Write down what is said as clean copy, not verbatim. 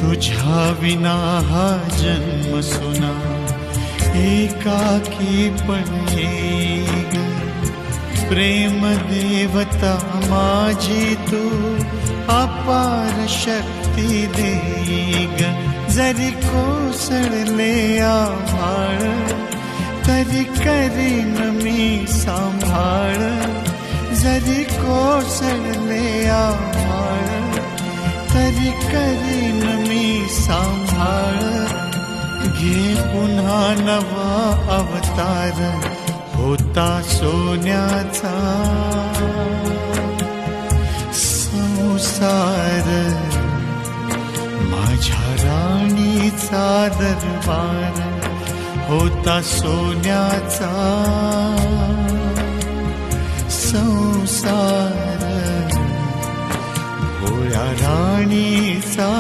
तुझ्या विना हा जन्म सुना एकाकी पण येईग प्रेम देवता माझी तू अपार शक्ती देईग जरी कोसळले आभाळ तरी करीन मी सांभाळ जरी कोसळले आभाळ तरी करीन मी सांभाळ घे पुन्हा नवा अवतार होता सोन्याचा संसार माझ्या राणीचा दरबार होता सोन्याचा संसार भोळ्या राणीचा